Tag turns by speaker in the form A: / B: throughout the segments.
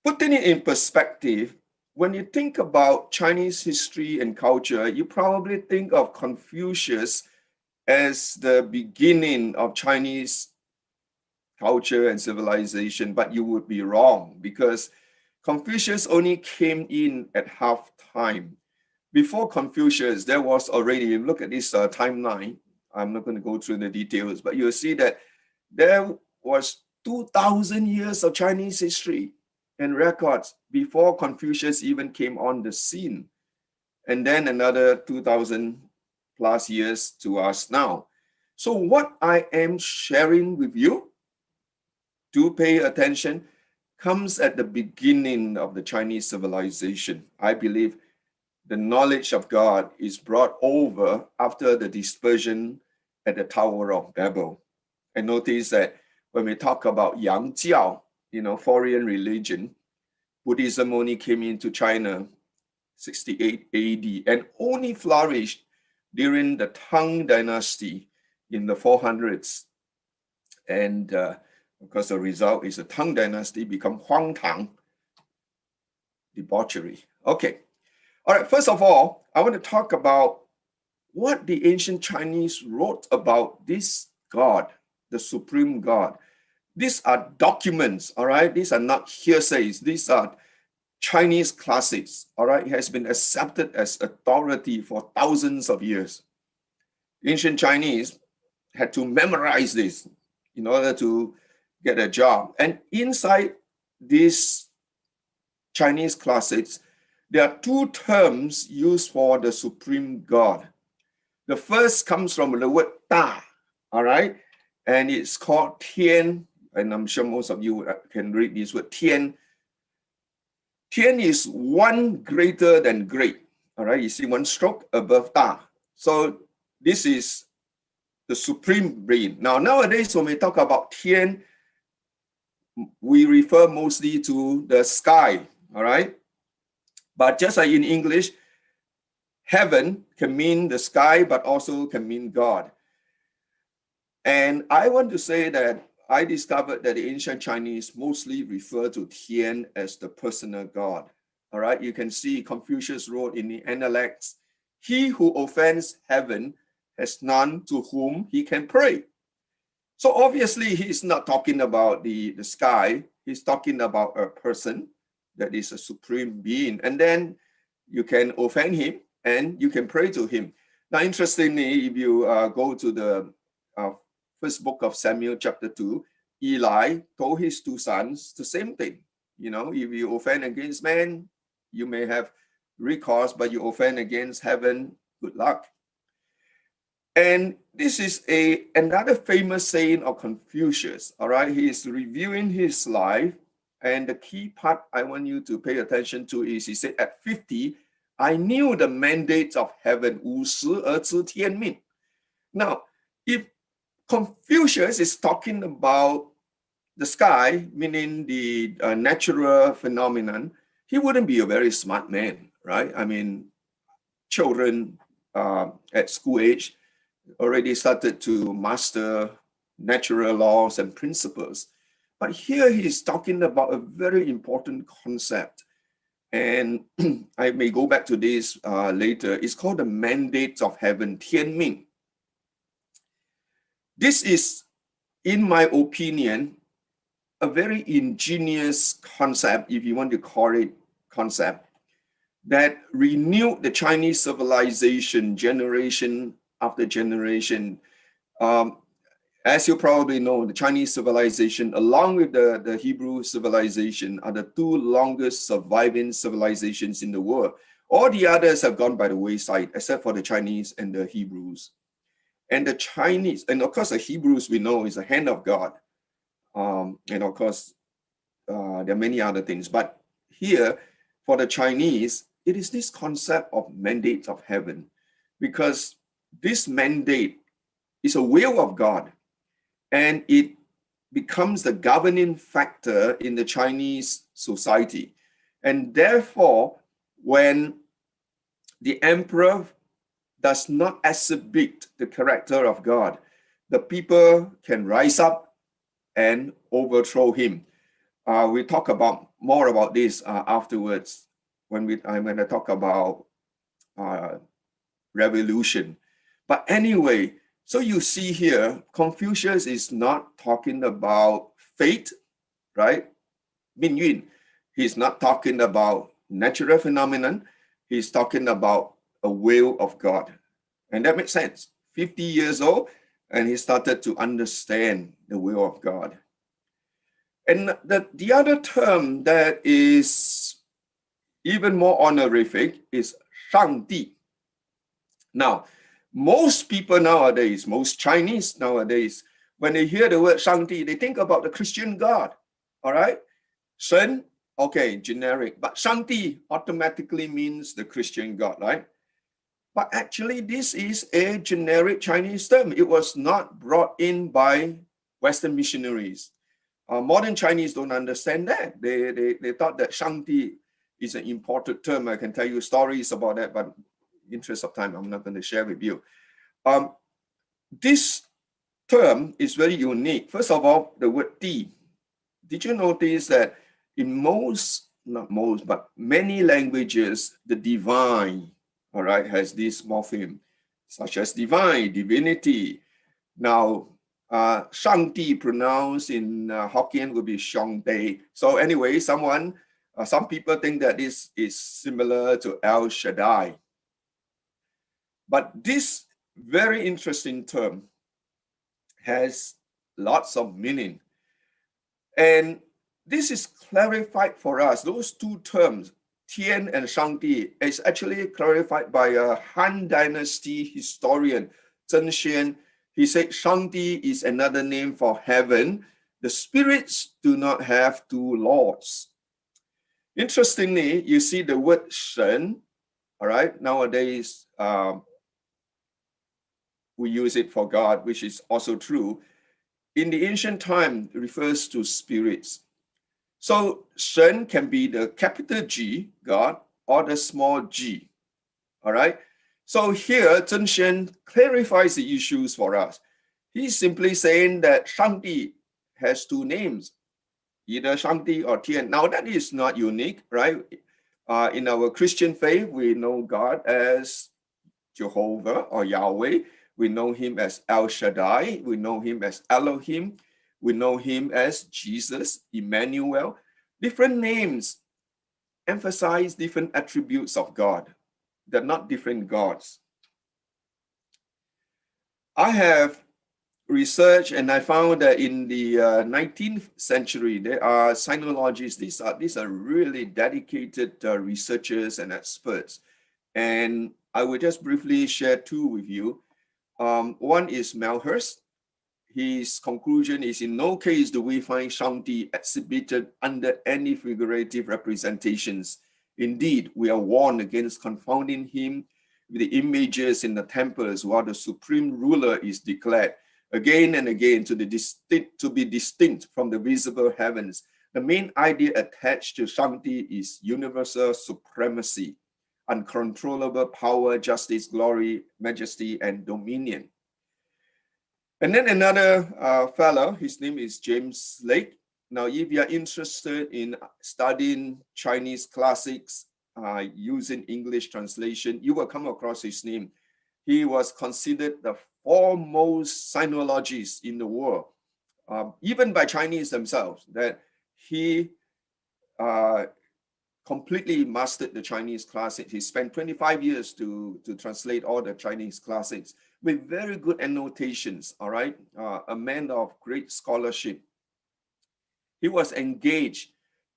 A: Putting it in perspective, when you think about Chinese history and culture, you probably think of Confucius as the beginning of Chinese culture and civilization, but you would be wrong because Confucius only came in at half time. Before Confucius, there was already, look at this timeline. I'm not going to go through the details, but you'll see that there was 2,000 years of Chinese history and records before Confucius even came on the scene. And then another 2,000 plus years to us now. So what I am sharing with you, do pay attention, comes at the beginning of the Chinese civilization. I believe the knowledge of God is brought over after the dispersion at the Tower of Babel. And notice that when we talk about Yang Jiao, foreign religion, Buddhism only came into China 68 AD and only flourished during the Tang Dynasty in the 400s. And of course, the result is the Tang Dynasty become Huang Tang, debauchery. Okay. All right, first of all, I want to talk about what the ancient Chinese wrote about this God, the supreme God. These are documents, all right? These are not hearsays. These are Chinese classics, all right? It has been accepted as authority for thousands of years. Ancient Chinese had to memorize this in order to get a job. And inside these Chinese classics, there are two terms used for the supreme God. The first comes from the word Da, all right? And it's called Tian, and I'm sure most of you can read this word, Tian. Tian is one greater than great, all right? You see one stroke above Da. So this is the supreme being. Now, nowadays, when we talk about Tian, we refer mostly to the sky, all right? But just like in English, heaven can mean the sky, but also can mean God. And I want to say that I discovered that the ancient Chinese mostly refer to Tian as the personal God. All right, you can see Confucius wrote in the Analects, he who offends heaven has none to whom he can pray. So obviously he's not talking about the sky, he's talking about a person that is a supreme being. And then you can offend him and you can pray to him. Now, interestingly, if you go to the first book of Samuel, chapter 2, Eli told his two sons the same thing. If you offend against man, you may have recourse, but you offend against heaven, good luck. And this is another famous saying of Confucius, all right? He is reviewing his life. And the key part I want you to pay attention to is he said, at 50, I knew the mandate of heaven, 50而知天命. Now, if Confucius is talking about the sky, meaning the natural phenomenon, he wouldn't be a very smart man, right? I mean, children at school age already started to master natural laws and principles. But here he's talking about a very important concept. And I may go back to this later. It's called the mandate of heaven, 天命. This is, in my opinion, a very ingenious concept, if you want to call it concept, that renewed the Chinese civilization generation after generation. As you probably know, the Chinese civilization, along with the Hebrew civilization, are the two longest surviving civilizations in the world. All the others have gone by the wayside, except for the Chinese and the Hebrews. And the Chinese, and of course the Hebrews we know is the hand of God. And of course, there are many other things. But here, for the Chinese, it is this concept of mandate of heaven, because this mandate is a will of God. And it becomes the governing factor in the Chinese society. And therefore, when the emperor does not exhibit the character of God, the people can rise up and overthrow him. We talk about more about this afterwards when I'm going to talk about revolution. But anyway, so you see here, Confucius is not talking about fate, right? 命运. He's not talking about natural phenomenon. He's talking about a will of God. And that makes sense. 50 years old, and he started to understand the will of God. And the other term that is even more honorific is 上帝. Now, most people nowadays, most Chinese nowadays, when they hear the word 上帝, they think about the Christian God, all right? 神, okay, generic, but 上帝 automatically means the Christian God, right? But actually, this is a generic Chinese term. It was not brought in by Western missionaries. Modern Chinese don't understand that. They thought that 上帝 is an imported term. I can tell you stories about that, but in the interest of time, I'm not going to share with you. This term is very unique. First of all, the word 帝. Did you notice that in not most, but many languages, the divine, all right, has this morpheme, such as divine, divinity. Now, 上帝 pronounced in Hokkien would be 上帝. So anyway, some people think that this is similar to El Shaddai. But this very interesting term has lots of meaning. And this is clarified for us. Those two terms, Tian and Shangdi, is actually clarified by a Han Dynasty historian, Zheng Xuan. He said Shangdi is another name for heaven. The spirits do not have two lords. Interestingly, you see the word Shen, all right? Nowadays, we use it for God, which is also true. In the ancient time, it refers to spirits. So Shen can be the capital G, God, or the small g, all right? So here, Zheng Xuan clarifies the issues for us. He's simply saying that Shangdi has two names, either Shangdi or Tian. Now that is not unique, right? In our Christian faith, we know God as Jehovah or Yahweh. We know him as El Shaddai. We know him as Elohim. We know him as Jesus, Emmanuel. Different names emphasize different attributes of God. They're not different gods. I have researched and I found that in the 19th century, there are sinologists. These are really dedicated researchers and experts. And I will just briefly share two with you. One is Malthus. His conclusion is, in no case do we find Shangdi exhibited under any figurative representations. Indeed, we are warned against confounding him with the images in the temples while the supreme ruler is declared again and again to be distinct from the visible heavens. The main idea attached to Shangdi is universal supremacy, uncontrollable power, justice, glory, majesty, and dominion. And then another fellow, his name is James Lake. Now, if you're interested in studying Chinese classics using English translation, you will come across his name. He was considered the foremost sinologist in the world, even by Chinese themselves, that he completely mastered the Chinese classics. He spent 25 years to translate all the Chinese classics with very good annotations, all right? A man of great scholarship. He was engaged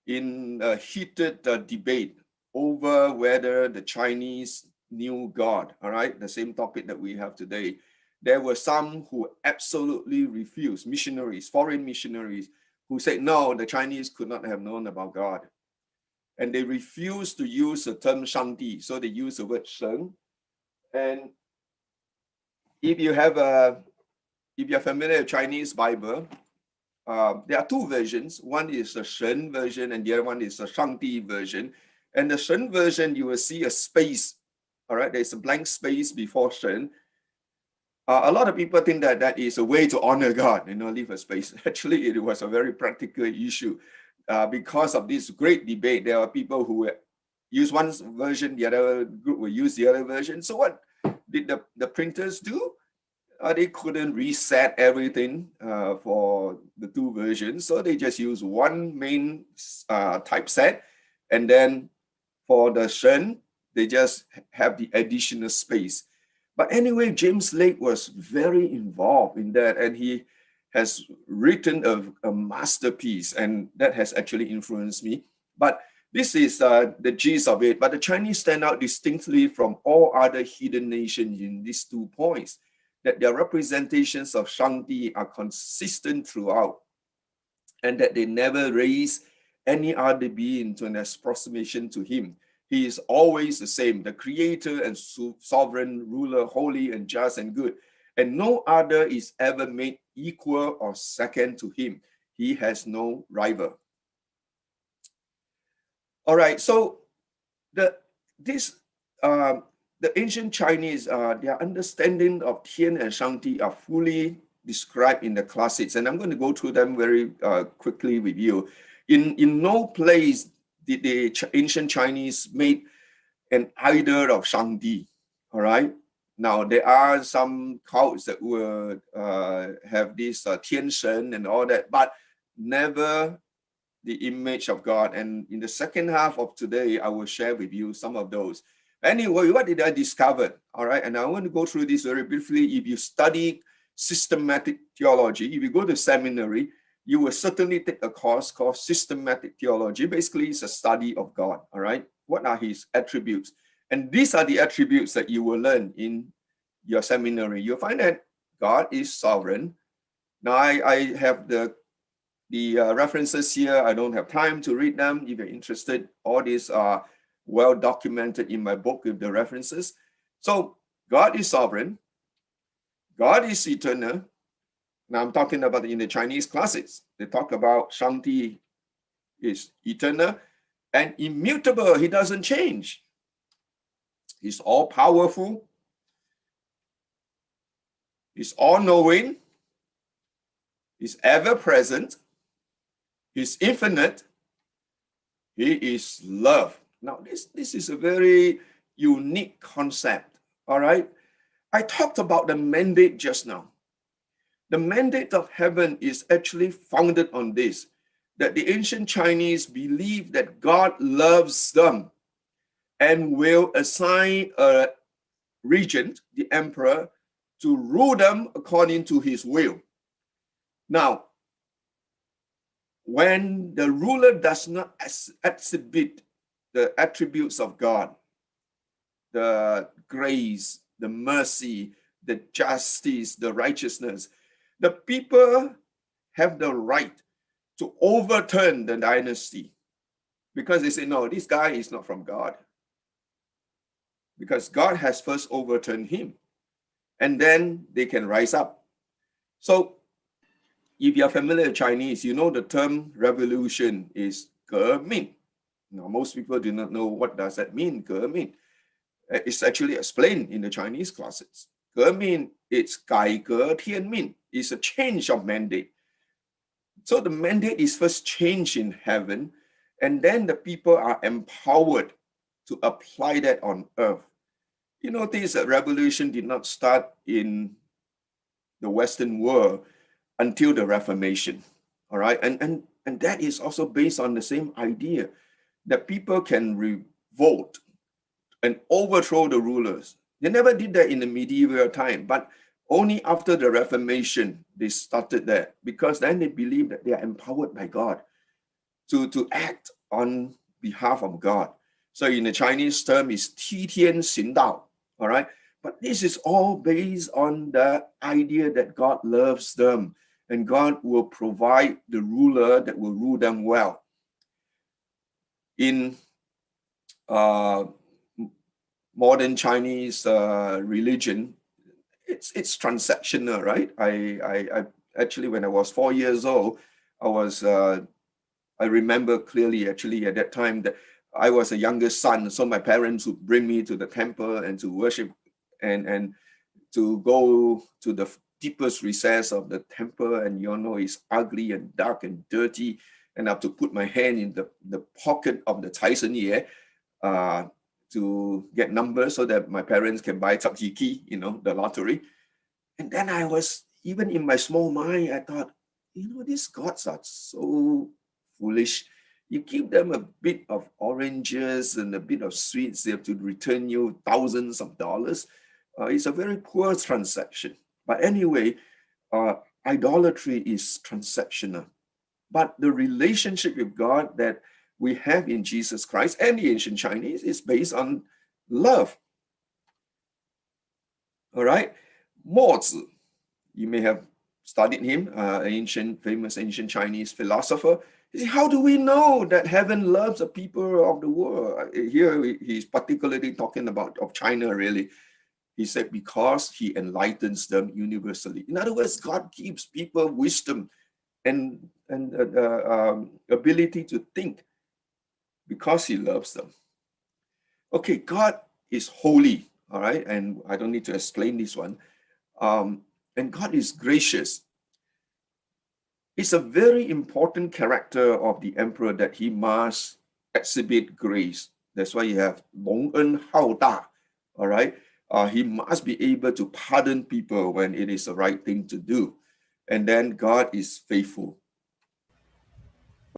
A: in a heated debate over whether the Chinese knew God, all right? The same topic that we have today. There were some who absolutely refused, missionaries, foreign missionaries, who said, no, the Chinese could not have known about God. And they refused to use the term Shangdi, so they used the word Shen. And if you're familiar with Chinese Bible, there are two versions. One is the Shen version, and the other one is the Shangdi version. And the Shen version, you will see a space. All right, there's a blank space before Shen. A lot of people think that that is a way to honor God, leave a space. Actually, it was a very practical issue. because of this great debate, there are people who use one version, the other group will use the other version. So what did the printers do? They couldn't reset everything for the two versions, so they just use one main typeset, and then for the Shen, they just have the additional space. But anyway, James Lake was very involved in that, and he has written a masterpiece, and that has actually influenced me. But this is the gist of it. But the Chinese stand out distinctly from all other heathen nations in these 2 points, that their representations of Shangdi are consistent throughout, and that they never raise any other being to an approximation to him. He is always the same, the creator and sovereign ruler, holy and just and good. And no other is ever made equal or second to him. He has no rival. All right, so the ancient Chinese, their understanding of Tian and Shangdi are fully described in the classics, and I'm going to go through them very quickly with you. In no place did the ancient Chinese make an idol of Shangdi. All right. Now there are some cults that will have this Tian Shen and all that, but never the image of God. And in the second half of today, I will share with you some of those. Anyway, what did I discover? All right, and I want to go through this very briefly. If you study systematic theology, if you go to seminary, you will certainly take a course called systematic theology. Basically, it's a study of God. All right, what are his attributes? And these are the attributes that you will learn in your seminary. You'll find that God is sovereign. Now, I have the references here. I don't have time to read them. If you're interested, all these are well documented in my book with the references. So God is sovereign. God is eternal. Now I'm talking about in the Chinese classics. They talk about Shangdi is eternal and immutable. He doesn't change. He's all powerful. He's all knowing. He's ever present. He's infinite. He is love. Now, this is a very unique concept, all right? I talked about the mandate just now. The mandate of heaven is actually founded on this, that the ancient Chinese believe that God loves them and will assign a regent, the emperor, to rule them according to his will. Now, when the ruler does not exhibit the attributes of God, the grace, the mercy, the justice, the righteousness, the people have the right to overturn the dynasty because they say, no, this guy is not from God. Because God has first overturned him, and then they can rise up. So if you're familiar with Chinese, you know the term revolution is 革命. Now, most people do not know what does that mean, 革命. It's actually explained in the Chinese classics. 革命, it's 改革天命. It's a change of mandate. So the mandate is first changed in heaven, and then the people are empowered to apply that on earth. You notice that revolution did not start in the Western world until the Reformation, all right? And that is also based on the same idea that people can revolt and overthrow the rulers. They never did that in the medieval time, but only after the Reformation, they started that, because then they believe that they are empowered by God to act on behalf of God. So in the Chinese term is 替天行道, all right? But this is all based on the idea that God loves them and God will provide the ruler that will rule them well. In modern Chinese religion, it's transactional, right? I actually, when I was 4 years old, I remember clearly actually at that time that I was a youngest son, so my parents would bring me to the temple and to worship and to go to the deepest recess of the temple, and you know it's ugly and dark and dirty, and I have to put my hand in the pocket of the Cai Shen Ye to get numbers so that my parents can buy Zhap Ji Ki, the lottery. And then I was, even in my small mind, I thought, these gods are so foolish. You give them a bit of oranges and a bit of sweets, they have to return you thousands of dollars. It's a very poor transaction. But anyway, idolatry is transactional. But the relationship with God that we have in Jesus Christ and the ancient Chinese is based on love. All right? Mo Zi, you may have studied him, famous ancient Chinese philosopher. He said, how do we know that heaven loves the people of the world? Here he's particularly talking about of China, really. He said, because he enlightens them universally. In other words, God gives people wisdom and ability to think because he loves them. Okay, God is holy, all right? And I don't need to explain this one. And God is gracious. It's a very important character of the emperor that he must exhibit grace. That's why you have Long En Hao Da, all right? He must be able to pardon people when it is the right thing to do. And then God is faithful.